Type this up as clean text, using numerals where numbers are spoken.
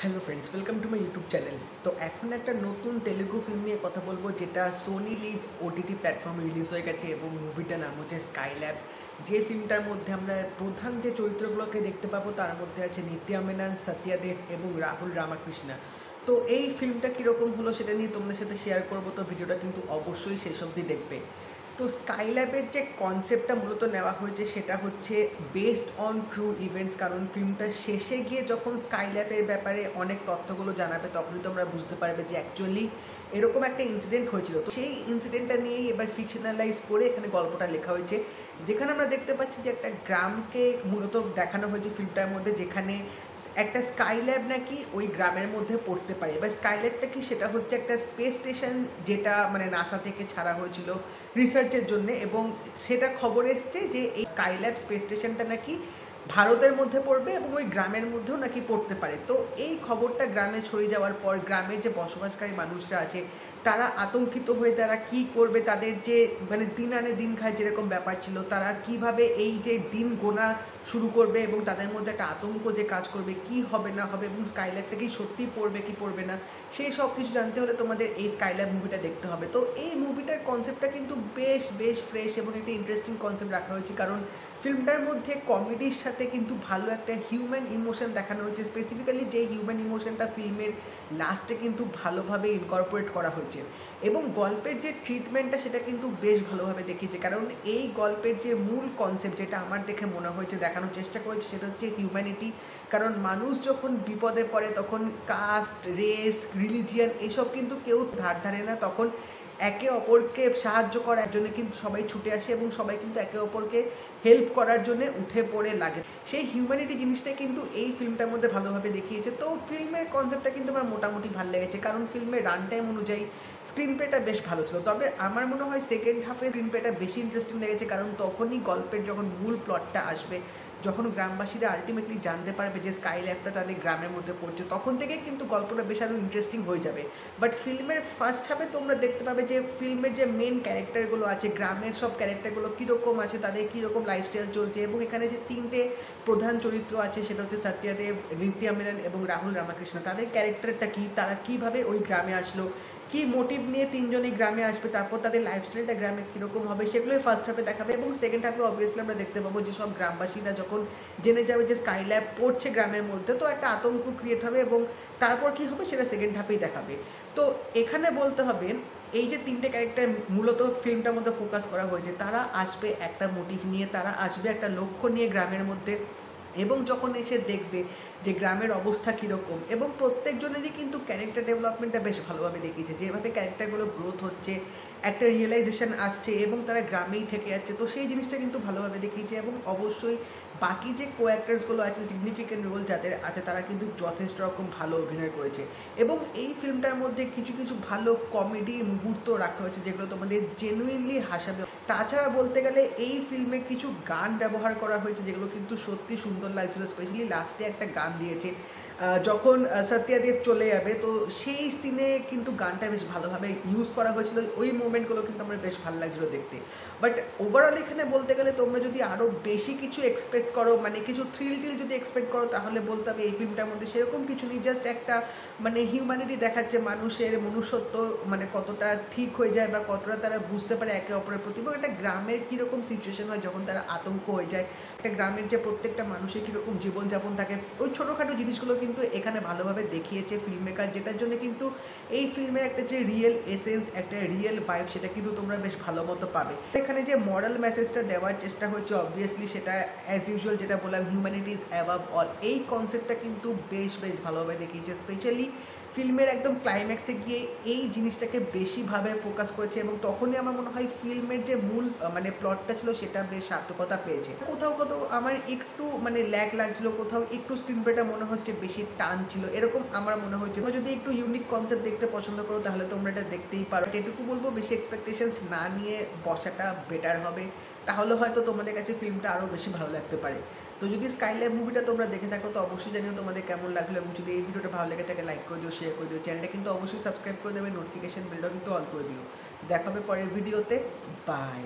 Hello friends, welcome to my YouTube channel. তো এখন একটা নতুন তেলুগু ফিল্ম নিয়ে কথা বলবো, যেটা সোনি লিভ ওটিটি প্ল্যাটফর্মে রিলিজ হয়ে গেছে এবং মুভিটার নাম হচ্ছে স্কাইল্যাব। যে ফিল্মটার মধ্যে আমরা প্রধান যে চরিত্রগুলোকে দেখতে পাবো তার মধ্যে আছে নিত্যা মেনন, সত্যাদেব এবং রাহুল রামাকৃষ্ণা। তো এই ফিল্মটা কীরকম হলো সেটা নিয়ে তোমাদের সাথে শেয়ার করবো, তো ভিডিওটা কিন্তু অবশ্যই শেষ অবধি দেখবে। তো স্কাইল্যাবের যে কনসেপ্টটা মূলত নেওয়া হয়েছে সেটা হচ্ছে বেসড অন ট্রু ইভেন্টস, কারণ ফিল্মটা শেষে গিয়ে যখন স্কাইল্যাবের ব্যাপারে অনেক তথ্যগুলো জানাবে তখনই তোমরা বুঝতে পারবে যে অ্যাকচুয়ালি এরকম একটা ইনসিডেন্ট হয়েছিল। তো সেই ইনসিডেন্টটা নিয়েই এবার ফিকশনালাইজ করে এখানে গল্পটা লেখা হয়েছে, যেখানে আমরা দেখতে পাচ্ছি যে একটা গ্রামকে মূলত দেখানো হয়েছে ফিল্মটার মধ্যে, যেখানে একটা স্কাইল্যাব নাকি ওই গ্রামের মধ্যে পড়তে পারে। এবার স্কাইল্যাবটা কি, সেটা হচ্ছে একটা স্পেস স্টেশন যেটা মানে নাসা থেকে ছাড়া হয়েছিল রিসার্চের জন্য, এবং সেটা খবর এসছে যে এই স্কাইল্যাব স্পেস স্টেশনটা নাকি ভারতের মধ্যে পড়বে এবং ওই গ্রামের মধ্যেও নাকি পড়তে পারে। তো এই খবরটা গ্রামে ছড়িয়ে যাওয়ার পর গ্রামের যে বসবাসকারী মানুষরা আছে তারা আতঙ্কিত হয়ে তারা কি করবে, তাদের যে মানে দিন আনে দিন খায় যেরকম ব্যাপার ছিল, তারা কিভাবে এই যে দিন গোনা শুরু করবে এবং তাদের মধ্যে একটা আতঙ্ক যে কাজ করবে কি হবে না হবে, এবং স্কাইল্যাবটা কি সত্যিই পড়বে কি পড়বে না, সেই সব কিছু জানতে হলে তোমাদের এই স্কাইল্যাব মুভিটা দেখতে হবে। তো এই মুভিটার কনসেপ্টটা কিন্তু বেশ বেশ ফ্রেশ এবং একটা ইন্টারেস্টিং কনসেপ্ট রাখা হয়েছে, কারণ ফিল্মটার মধ্যে কমেডির সাথে কিন্তু ভালো একটা হিউম্যান ইমোশন দেখানো হয়েছে। স্পেসিফিক্যালি যে হিউম্যান ইমোশনটা ফিল্মের লাস্টে কিন্তু ভালোভাবে ইনকর্পোরেট করা হয়েছে, এবং গল্পের যে ট্রিটমেন্টটা সেটা কিন্তু বেশ ভালোভাবে দেখিয়েছে। কারণ এই গল্পের যে মূল কনসেপ্ট, যেটা আমার দেখে মনে হয়েছে দেখানোর চেষ্টা করেছে, সেটা হচ্ছে হিউম্যানিটি। কারণ মানুষ যখন বিপদে পড়ে তখন কাস্ট, রেস, রিলিজিয়ান এসব কিন্তু কেউ ধার ধারে না, তখন একে অপরকে সাহায্য করার জন্য কিন্তু সবাই ছুটে আসে এবং সবাই কিন্তু একে অপরকে হেল্প করার জন্য উঠে পড়ে লাগে। সেই হিউম্যানিটি জিনিসটা কিন্তু এই ফিল্মটার মধ্যে ভালোভাবে দেখিয়েছে। তো ফিল্মের কনসেপ্টটা কিন্তু আমার মোটামুটি ভালো লেগেছে, কারণ ফিল্মের রান টাইম অনুযায়ী স্ক্রিন প্লেটা বেশ ভালো ছিল। তবে আমার মনে হয় সেকেন্ড হাফে স্ক্রিন প্লেটা বেশি ইন্টারেস্টিং লেগেছে, কারণ তখনই গল্পের যখন মূল প্লটটা আসবে, যখন গ্রামবাসীরা আলটিমেটলি জানতে পারবে যে স্কাইল্যাবটা তাদের গ্রামের মধ্যে পড়ছে, তখন থেকে কিন্তু গল্পটা বেশ আরও ইন্টারেস্টিং হয়ে যাবে। বাট ফিল্মের ফার্স্ট হাফে তোমরা দেখতে পাবে যে ফিল্মের যে মেন ক্যারেক্টারগুলো আছে, গ্রামের সব ক্যারেক্টারগুলো কীরকম আছে, তাদের কীরকম লাইফস্টাইল চলছে, এবং এখানে যে তিনটে প্রধান চরিত্র আছে সেটা হচ্ছে সত্যাদেব, নিত্যা মেনন এবং রাহুল রামাকৃষ্ণ, তাদের ক্যারেক্টারটা কী, তারা কীভাবে ওই গ্রামে আসলো, কী মোটিভ নিয়ে তিনজনই গ্রামে আসবে, তারপর তাদের লাইফস্টাইলটা গ্রামে কীরকম হবে, সেগুলোই ফার্স্ট হাফে দেখাবে। এবং সেকেন্ড হাফে অবভিয়াসলি আমরা দেখতে পাবো যে সব গ্রামবাসীরা যখন জেনে যাবে যে স্কাইল্যাব পড়ছে গ্রামের মধ্যে, তো একটা আতঙ্ক ক্রিয়েট হবে, এবং তারপর কী হবে সেটা সেকেন্ড হাফেই দেখাবে। তো এখানে বলতে হবে এই যে তিনটে ক্যারেক্টার মূলত ফিল্মটার মধ্যে ফোকাস করা হয়েছে, তারা আসবে একটা মোটিভ নিয়ে, তারা আসবে একটা লক্ষ্য নিয়ে গ্রামের মধ্যে, এবং যখন এসে দেখবে যে গ্রামের অবস্থা কীরকম, এবং প্রত্যেকজনেরই কিন্তু ক্যারেক্টার ডেভেলপমেন্টটা বেশ ভালোভাবে দেখিয়েছে, যেভাবে ক্যারেক্টারগুলো গ্রোথ হচ্ছে, একটা রিয়েলাইজেশন আসছে এবং তারা গ্রামেই থেকে যাচ্ছে, তো সেই জিনিসটা কিন্তু ভালোভাবে দেখিয়েছে। এবং অবশ্যই বাকি যে কো অ্যাক্টার্সগুলো আছে, সিগনিফিক্যান্ট রোল যাদের আছে, তারা কিন্তু যথেষ্ট রকম ভালো অভিনয় করেছে। এবং এই ফিল্মটার মধ্যে কিছু কিছু ভালো কমেডি মুহূর্ত রাখা হয়েছে যেগুলো তোমাদের জেনুইনলি হাসাবে। তাছাড়া বলতে গেলে এই ফিল্মে কিছু গান ব্যবহার করা হয়েছে যেগুলো কিন্তু সত্যি সুন্দর লাগছিল। স্পেশালি লাস্টে একটা গান দিয়েছে যখন সত্যাদেব চলে যাবে, তো সেই সিনে কিন্তু গানটা বেশ ভালোভাবে ইউজ করা হয়েছিল, ওই মোমেন্টগুলো কিন্তু আমার বেশ ভালো লাগছিলো দেখতে। বাট ওভারঅল এখানে বলতে গেলে তোমরা যদি আরও বেশি কিছু এক্সপেক্ট করো, মানে কিছু থ্রিল যদি এক্সপেক্ট করো, তাহলে বলতে হবে এই ফিল্মটার মধ্যে সেরকম কিছু নেই। জাস্ট একটা মানে হিউম্যানিটি দেখাচ্ছে, মানুষের মনুষ্যত্ব মানে কতটা ঠিক হয়ে যায় বা কতটা তারা বুঝতে পারে একে অপরের প্রতি, এবং একটা গ্রামের কীরকম সিচুয়েশন হয় যখন তারা আতঙ্ক হয়ে যায়, একটা গ্রামের যে প্রত্যেকটা মানুষের কীরকম জীবনযাপন থাকে, ওই ছোটোখাটো জিনিসগুলো কিন্তু এখানে ভালোভাবে দেখিয়েছে ফিল্ম মেকার, যেটার জন্য কিন্তু এই ফিল্মের একটা যে রিয়েল এসেন্স, একটা রিয়েল ভাইব, সেটা কিন্তু তোমরা বেশ ভালো মতো পাবে। এখানে যে মরাল মেসেজটা দেওয়ার চেষ্টা হচ্ছে, অবভিয়াসলি সেটা অ্যাজ ইউজুয়াল যেটা বললাম, হিউম্যানিটি ইজ অ্যাবাভ অল, এই কনসেপ্টটা কিন্তু বেশ বেশ ভালোভাবে দেখিয়েছে। স্পেশালি ফিল্মের একদম ক্লাইম্যাক্সে গিয়ে এই জিনিসটাকে বেশিভাবে ফোকাস করেছে, এবং তখনই আমার মনে হয় ফিল্মের যে মূল মানে প্লটটা ছিল সেটা বেশ সার্থকতা পেয়েছে। কোথাও কোথাও আমার একটু মানে ল্যাগ লাগছিল, কোথাও একটু স্ক্রিন প্লেটা মনে হচ্ছে বেশি টান ছিল, এরকম আমার মনে হয়েছে। তোমরা যদি একটু ইউনিক কনসেপ্ট দেখতে পছন্দ করো তাহলে তোমরা এটা দেখতেই পারো। এটুকু বলবো, বেশি এক্সপেকটেশনস না নিয়ে বসাটা বেটার হবে, তাহলে হয়তো তোমাদের কাছে ফিল্মটা আরও বেশি ভালো লাগতে পারে। তো যদি স্কাইল্যাব মুভিটা তোমরা দেখে থাকো তো অবশ্যই জানিও তোমাদের কেমন লাগলো, এবং যদি এই ভিডিওটা ভালো লেগে থাকে লাইক করে দিও, শেয়ার করে দিও, চ্যানেলটা কিন্তু অবশ্যই সাবস্ক্রাইব করে দেবে, নোটিফিকেশন বেলটাও কিন্তু অল করে দিও। দেখা হবে পরের ভিডিওতে, বাই।